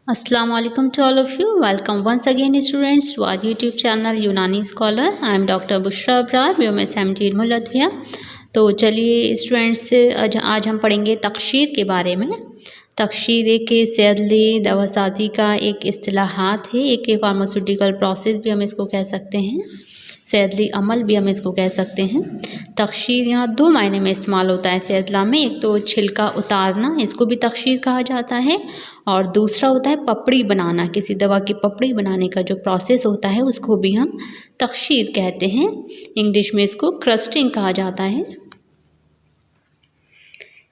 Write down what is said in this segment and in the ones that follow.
Assalamu alaikum to all of you. Welcome once again students to our YouTube channel यूनानी scholar. I am doctor Bushra Abrar, BMS मुलतविया. तो चलिए students, आज हम पढ़ेंगे तकशीर के बारे में. तकशीर एक सेहतली दवासाजी का एक इस्तिलाहात है, एक फार्मास्यूटिकल प्रोसेस भी हम इसको कह सकते हैं, सेहतली अमल भी हम इसको कह सकते हैं. तकशीर यहाँ दो मायने में इस्तेमाल होता है सेहतला में. एक तो छिलका उतारना, इसको भी तकशीर कहा जाता है, और दूसरा होता है पपड़ी बनाना. किसी दवा की पपड़ी बनाने का जो प्रोसेस होता है उसको भी हम तकशीर कहते हैं. इंग्लिश में इसको क्रस्टिंग कहा जाता है.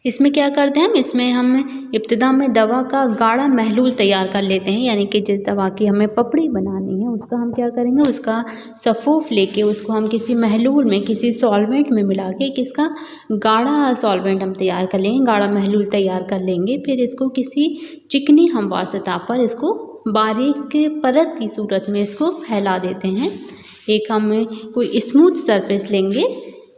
इसमें क्या करते हैं इसमें हम इब्तिदा में दवा का गाढ़ा महलूल तैयार कर लेते हैं. यानी कि जिस दवा की हमें पपड़ी बनानी है उसका हम क्या करेंगे, उसका सफ़ूफ लेके उसको हम किसी महलूल में, किसी सॉल्वेंट में मिला के किसका गाढ़ा सॉल्वेंट हम तैयार कर लेंगे, गाढ़ा महलूल तैयार कर लेंगे. फिर इसको किसी चिकनी हमवार सतह पर इसको बारीक परत की सूरत में इसको फैला देते हैं. एक हम कोई स्मूथ सरफेस लेंगे,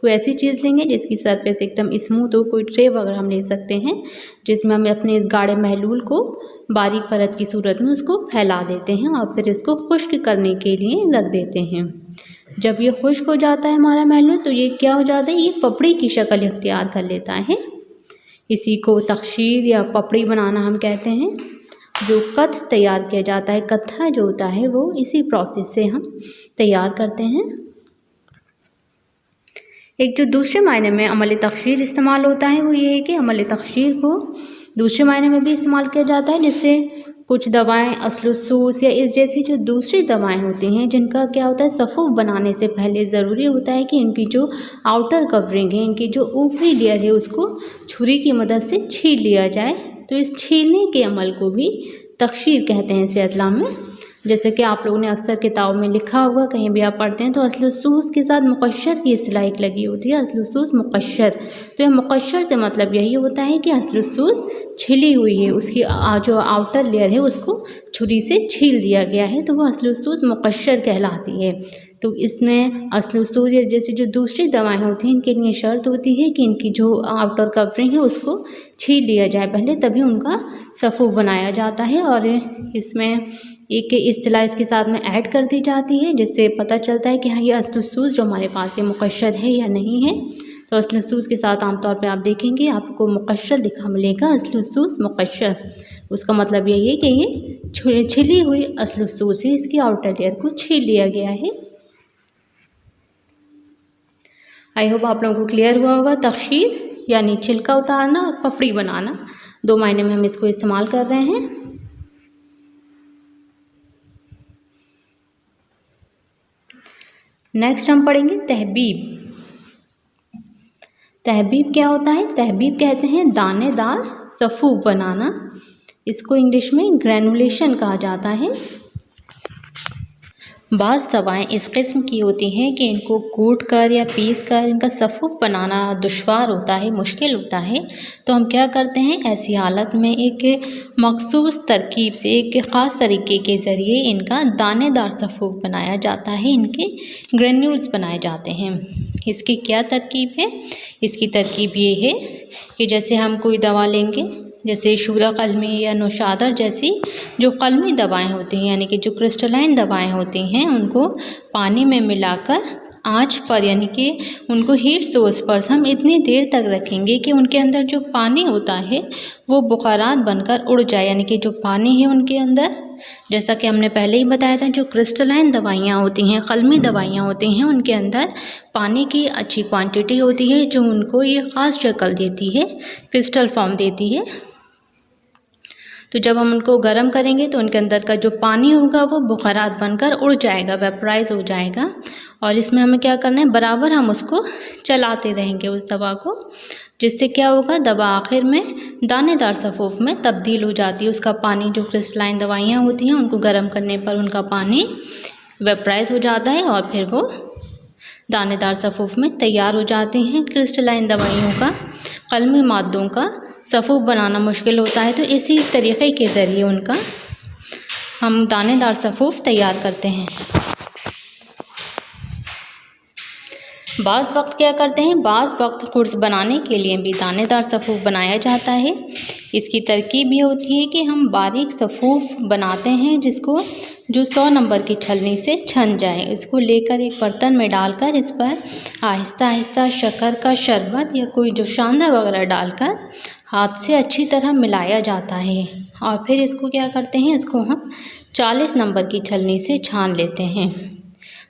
कोई ऐसी चीज़ लेंगे जिसकी सरफेस एकदम स्मूथ हो. कोई ट्रे वगैरह हम ले सकते हैं जिसमें हम अपने इस गाढ़े महलूल को बारीक परत की सूरत में उसको फैला देते हैं और फिर इसको खुश्क करने के लिए रख देते हैं. जब ये खुश्क हो जाता है हमारा महलूल तो ये क्या हो जाता है, ये पपड़ी की शक्ल इख्तियार कर लेता है. इसी को तकशीर या पपड़ी बनाना हम कहते हैं. जो कथ तैयार किया जाता है, कत्था जो होता है वो इसी प्रोसेस से हम तैयार करते हैं. एक जो दूसरे मायने में अमल तकशीर इस्तेमाल होता है वो ये है कि अमल तकशीर को दूसरे मायने में भी इस्तेमाल किया जाता है. जैसे कुछ दवाएं असलसूस या इस जैसी जो दूसरी दवाएं होती हैं जिनका क्या होता है, सफ़ूफ बनाने से पहले ज़रूरी होता है कि इनकी जो आउटर कवरिंग है, इनकी जो ऊपरी लेयर है उसको छुरी की मदद से छील लिया जाए. तो इस छीलने के अमल को भी तकशीर कहते हैं सेहतला में. जैसे कि आप लोगों ने अक्सर किताब में लिखा होगा, कहीं भी आप पढ़ते हैं तो असलसूस के साथ मुकश्शर की इस्तिलाह एक लगी होती है, असलसूस मुकश्शर. तो ये मुकश्शर से मतलब यही होता है कि असलसूस छिली हुई है, उसकी जो आउटर लेयर है उसको छुरी से छील दिया गया है, तो वो असलसूस मुकश्शर कहलाती है. तो इसमें असलसूस जैसे जो दूसरी दवाएं होती हैं इनके लिए शर्त होती है कि इनकी जो आउटर कवरिंग है उसको छील लिया जाए पहले, तभी उनका सफ़ूफ बनाया जाता है. और इसमें एक इस्तिलाह इसके साथ में ऐड कर दी जाती है जिससे पता चलता है कि हाँ ये असलसूस जो हमारे पास है मुकश्शर है या नहीं है. तो असलसूस के साथ आमतौर पे आप देखेंगे आपको मुकश्शर लिखा मिलेगा, असलसूस मुकश्शर. उसका मतलब यही है कि ये छिली हुई असलसूस है, इसकी आउटर लेयर को छील लिया गया है. आई होप आप लोगों को क्लियर हुआ होगा. तकशीर यानी छिलका उतारना और पपड़ी बनाना, दो मायने में हम इसको इस्तेमाल कर रहे हैं. नेक्स्ट हम पढ़ेंगे तहबीब. तहबीब क्या होता है, तहबीब कहते हैं दानेदार सफ़ूफ बनाना. इसको इंग्लिश में ग्रैनुलेशन कहा जाता है. बाज़ दवाएं इस किस्म की होती हैं कि इनको कूट कर या पीस कर इनका सफ़ूफ बनाना दुश्वार होता है, मुश्किल होता है. तो हम क्या करते हैं, ऐसी हालत में एक मखसूस तरकीब से, एक ख़ास तरीके के ज़रिए इनका दानेदार सफ़ूफ बनाया जाता है, इनके ग्रेन्यूल्स बनाए जाते हैं. इसकी क्या तरकीब है, इसकी तरकीब ये है कि जैसे हम कोई दवा लेंगे, जैसे शूरा कलमी या नौशादर जैसी जो कलमी दवाएं होती हैं, यानी कि जो क्रिस्टलाइन दवाएं होती हैं, उनको पानी में मिलाकर आंच पर, यानी कि उनको हीट सोर्स पर हम इतनी देर तक रखेंगे कि उनके अंदर जो पानी होता है वो बुखारात बनकर उड़ जाए. यानी कि जो पानी है उनके अंदर, जैसा कि हमने पहले ही बताया था, जो क्रिस्टलाइन दवाइयाँ होती हैं, कलमी दवाइयाँ होती हैं, उनके अंदर पानी की अच्छी क्वांटिटी होती है जो उनको ये ख़ास शक्ल देती है, क्रिस्टल फॉर्म देती है. तो जब हम उनको गर्म करेंगे तो उनके अंदर का जो पानी होगा वो बुखारात बनकर उड़ जाएगा, वेपराइज हो जाएगा. और इसमें हमें क्या करना है, बराबर हम उसको चलाते रहेंगे उस दवा को, जिससे क्या होगा, दवा आखिर में दानेदार सफ़ूफ में तब्दील हो जाती है. उसका पानी, जो क्रिस्टलाइन दवाइयाँ होती हैं उनको गर्म करने पर उनका पानी वेपराइज हो जाता है और फिर वो दानेदार सफ़ूफ में तैयार हो जाते हैं. क्रिस्टलाइन दवाइयों का, कलमी मादों का सफ़ूफ बनाना मुश्किल होता है, तो इसी तरीक़े के ज़रिए उनका हम दानेदार सफ़ूफ तैयार करते हैं. बाज़ वक्त क्या करते हैं, बाज़ वक्त कुर्स बनाने के लिए भी दानेदार सफ़ूफ बनाया जाता है. इसकी तरकीब ये होती है कि हम बारीक सफ़ूफ बनाते हैं जिसको जो 100 नंबर की छलनी से छन जाए। इसको लेकर एक बर्तन में डालकर इस पर आहिस्ता आहिस्ता शक्कर का शरबत या कोई जोशांदा वगैरह डालकर हाथ से अच्छी तरह मिलाया जाता है और फिर इसको क्या करते हैं, इसको हम 40 नंबर की छलनी से छान लेते हैं।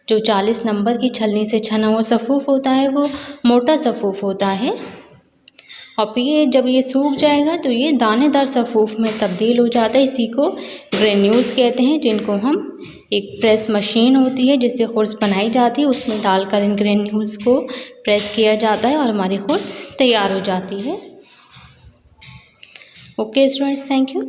जो 40 नंबर की छलनी से छना हुआ सफ़ूफ होता है वो मोटा सफ़ूफ होता है और फिर जब ये सूख जाएगा तो ये दानेदार सफ़ूफ में तब्दील हो जाता है। इसी को ग्रेन्यूल्स कहते हैं, जिनको हम एक प्रेस मशीन होती है जिससे खुर्स बनाई जाती है, उसमें डालकर इन ग्रेन्यूल्स को प्रेस किया जाता है और हमारी खुर्स तैयार हो जाती है। Okay students, thank you.